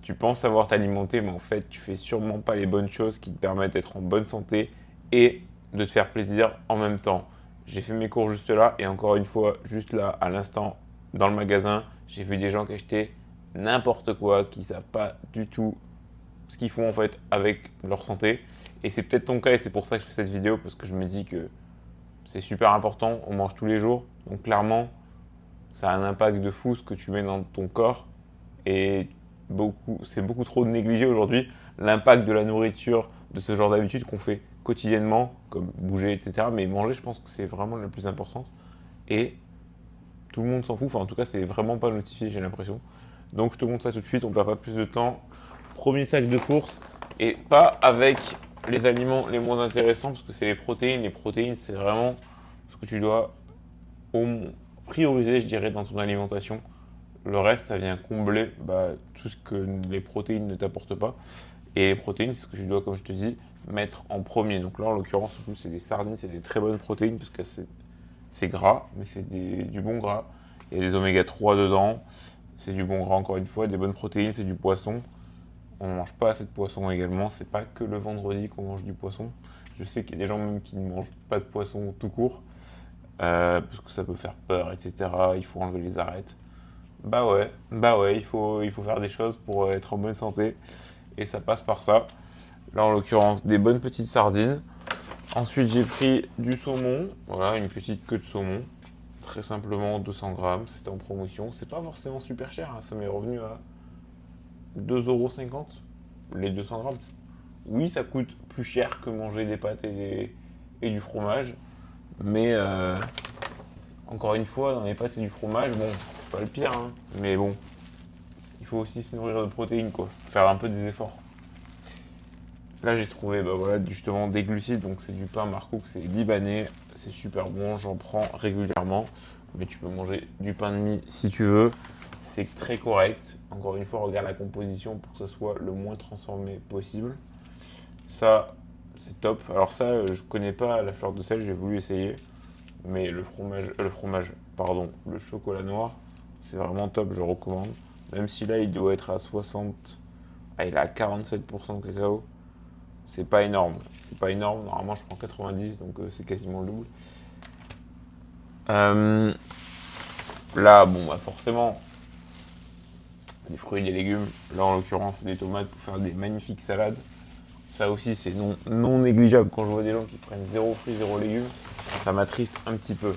Tu penses savoir t'alimenter, mais en fait, tu fais sûrement pas les bonnes choses qui te permettent d'être en bonne santé et de te faire plaisir en même temps. J'ai fait mes cours juste là, et encore une fois, juste là, à l'instant, dans le magasin, j'ai vu des gens qui achetaient n'importe quoi, qui savent pas du tout ce qu'ils font en fait avec leur santé. Et c'est peut-être ton cas, et c'est pour ça que je fais cette vidéo, parce que je me dis que c'est super important, on mange tous les jours. Donc clairement, ça a un impact de fou ce que tu mets dans ton corps. Et c'est beaucoup trop négligé aujourd'hui, l'impact de la nourriture, de ce genre d'habitude qu'on fait quotidiennement, comme bouger, etc. Mais manger, je pense que c'est vraiment la plus importante. Et tout le monde s'en fout, enfin en tout cas, c'est vraiment pas notifié, j'ai l'impression. Donc je te montre ça tout de suite, on perd pas plus de temps. Premier sac de course, et pas avec les aliments les moins intéressants, parce que c'est les protéines. Les protéines, c'est vraiment ce que tu dois prioriser, je dirais, dans ton alimentation. Le reste, ça vient combler tout ce que les protéines ne t'apportent pas. Et les protéines, c'est ce que tu dois, comme je te dis, mettre en premier. Donc là, en l'occurrence, c'est des sardines, c'est des très bonnes protéines, parce que c'est gras, mais c'est du bon gras. Il y a des oméga 3 dedans, c'est du bon gras encore une fois, des bonnes protéines, c'est du poisson. On ne mange pas assez de poisson également, c'est pas que le vendredi qu'on mange du poisson. Je sais qu'il y a des gens même qui ne mangent pas de poisson tout court, parce que ça peut faire peur, etc. Il faut enlever les arêtes. Bah ouais, il faut faire des choses pour être en bonne santé, et ça passe par ça. Là, en l'occurrence, des bonnes petites sardines. Ensuite, j'ai pris du saumon, voilà, une petite queue de saumon, très simplement 200 grammes, c'était en promotion. C'est pas forcément super cher, hein, ça m'est revenu à 2,50 € les 200 grammes. Oui, ça coûte plus cher que manger des pâtes et du fromage, mais encore une fois, dans les pâtes et du fromage, bon, c'est pas le pire, hein, mais bon, il faut aussi se nourrir de protéines, quoi, faire un peu des efforts. Là, j'ai trouvé voilà, justement des glucides, donc c'est du pain Marcouk, c'est libanais, c'est super bon, j'en prends régulièrement, mais tu peux manger du pain de mie si tu veux, c'est très correct. Encore une fois, regarde la composition pour que ce soit le moins transformé possible. Ça, c'est top. Alors ça, je connais pas la fleur de sel, j'ai voulu essayer, mais pardon, le chocolat noir, c'est vraiment top, je recommande. Même si là, il doit être à 60, il est à 47% de cacao. C'est pas énorme. C'est pas énorme. Normalement, je prends 90, donc c'est quasiment le double. Euh, Là, bon, forcément, des fruits et des légumes. Là, en l'occurrence, des tomates pour faire des magnifiques salades. Ça aussi, c'est non négligeable. Quand je vois des gens qui prennent zéro fruits, zéro légumes, ça m'attriste un petit peu.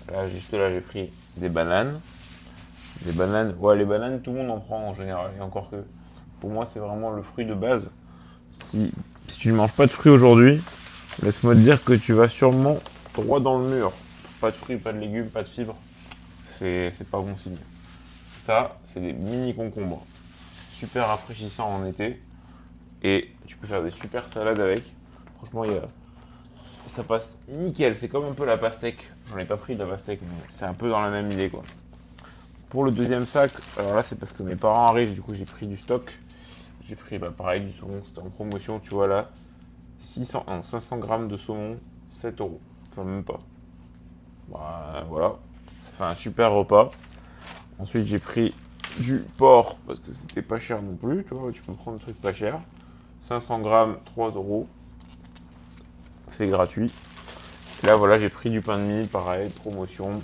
Là, juste là, j'ai pris des bananes. Des bananes, ouais, les bananes, tout le monde en prend en général. Et encore que, pour moi, c'est vraiment le fruit de base. Si tu ne manges pas de fruits aujourd'hui, laisse-moi te dire que tu vas sûrement droit dans le mur. Pas de fruits, pas de légumes, pas de fibres. C'est pas bon signe. Ça, c'est des mini concombres. Super rafraîchissants en été. Et tu peux faire des super salades avec. Franchement, ça passe nickel. C'est comme un peu la pastèque. J'en ai pas pris de la pastèque, mais c'est un peu dans la même idée, quoi. Pour le deuxième sac, alors là, c'est parce que mes parents arrivent. Du coup, j'ai pris du stock. J'ai pris, pareil, du saumon. C'était en promotion, tu vois là. 500 grammes de saumon, 7 €. Enfin, même pas. Voilà. Ça fait un super repas. Ensuite, j'ai pris du porc parce que c'était pas cher non plus. Tu vois, tu peux prendre des trucs pas chers. 500 grammes, 3 €. C'est gratuit. Là, voilà, j'ai pris du pain de mie, pareil, promotion.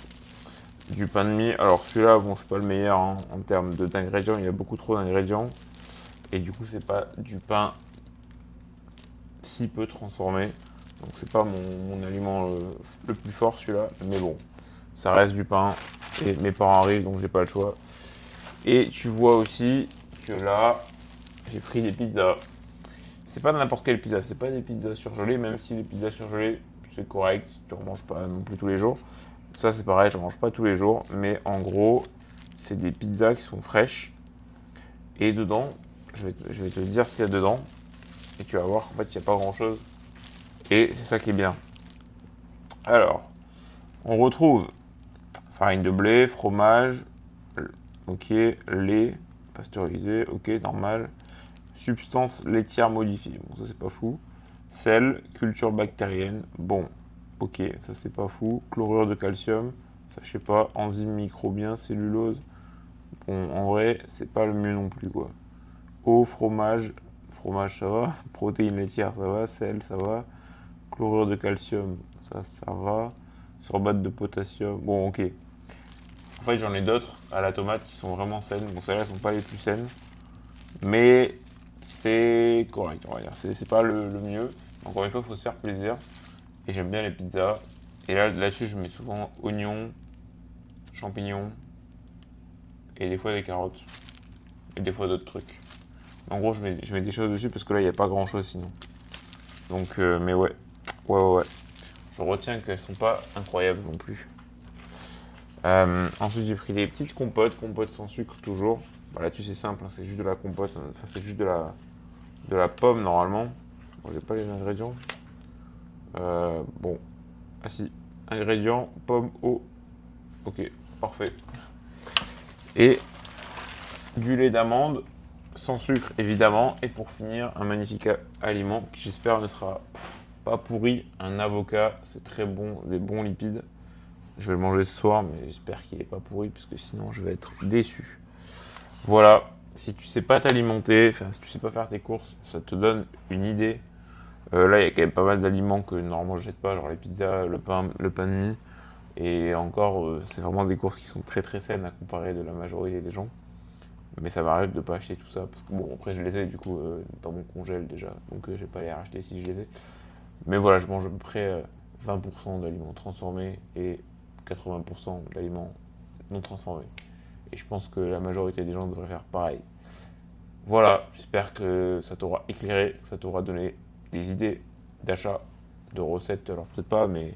Du pain de mie. Alors, celui-là, bon, c'est pas le meilleur hein, en termes d'ingrédients. Il y a beaucoup trop d'ingrédients. Et du coup, c'est pas du pain si peu transformé. Donc, c'est pas mon aliment le plus fort, celui-là. Mais bon, ça reste du pain. Et mes parents arrivent, donc j'ai pas le choix. Et tu vois aussi que là, j'ai pris des pizzas. C'est pas n'importe quelle pizza, c'est pas des pizzas surgelées, même si les pizzas surgelées, c'est correct, tu en manges pas non plus tous les jours. Ça, c'est pareil, je mange pas tous les jours, mais en gros, c'est des pizzas qui sont fraîches. Et dedans, je vais te dire ce qu'il y a dedans. Et tu vas voir qu'en fait, il n'y a pas grand chose. Et c'est ça qui est bien. Alors, on retrouve farine de blé, fromage, ok, lait, pasteurisé, ok, normal. Substance laitière modifiée, bon ça c'est pas fou. Sel, culture bactérienne, bon, ok, ça c'est pas fou. Chlorure de calcium, ça je sais pas. Enzyme microbien, cellulose, bon en vrai c'est pas le mieux non plus quoi. Eau, fromage. Fromage, ça va. Protéines laitières, ça va. Sel, ça va. Chlorure de calcium, ça va. Sorbate de potassium. Bon, ok. En fait, j'en ai d'autres à la tomate qui sont vraiment saines. Bon, celles-là, elles sont pas les plus saines. Mais c'est correct, on va dire. C'est pas le mieux. Encore une fois, il faut se faire plaisir. Et j'aime bien les pizzas. Et là-dessus, je mets souvent oignons, champignons et des fois des carottes. Et des fois d'autres trucs. En gros, je mets des choses dessus parce que là, il n'y a pas grand-chose sinon. Donc, mais ouais. Ouais. Je retiens qu'elles sont pas incroyables non plus. Ensuite, j'ai pris des petites compotes sans sucre toujours. Bah, là-dessus, c'est simple, hein, c'est juste de la compote. Enfin, c'est juste de la pomme normalement. Bon, j'ai pas les ingrédients. Bon. Ah si. Ingrédients, pomme, eau. Ok, parfait. Et du lait d'amande, sans sucre évidemment. Et pour finir, un magnifique aliment qui j'espère ne sera pas pourri. Un avocat, c'est très bon, des bons lipides. Je vais le manger ce soir, mais j'espère qu'il n'est pas pourri, parce que sinon je vais être déçu. Voilà, si tu sais pas t'alimenter, enfin si tu sais pas faire tes courses, ça te donne une idée. Là, il y a quand même pas mal d'aliments que normalement je jette pas, genre les pizzas, le pain de mie. Et encore, c'est vraiment des courses qui sont très très saines à comparer de la majorité des gens. Mais ça m'arrive de pas acheter tout ça, parce que bon, après je les ai du coup dans mon congèle déjà, donc je vais pas les racheter si je les ai. Mais voilà, je mange à peu près 20% d'aliments transformés et 80% d'aliments non transformés. Et je pense que la majorité des gens devraient faire pareil. Voilà, j'espère que ça t'aura éclairé, que ça t'aura donné des idées d'achat, de recettes, alors peut-être pas, mais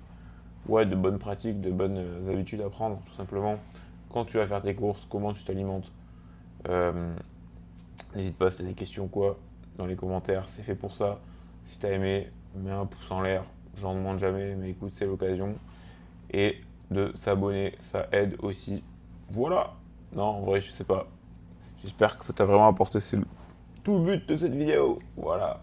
ouais, de bonnes pratiques, de bonnes habitudes à prendre, tout simplement. Quand tu vas faire tes courses, comment tu t'alimentes. Euh, N'hésite pas si tu as des questions ou quoi, dans les commentaires, c'est fait pour ça. Si tu as aimé, mets un pouce en l'air, j'en demande jamais, mais écoute, c'est l'occasion. Et de s'abonner, ça aide aussi. Voilà. Non, en vrai, je sais pas. J'espère que ça t'a vraiment apporté. C'est tout le but de cette vidéo. Voilà.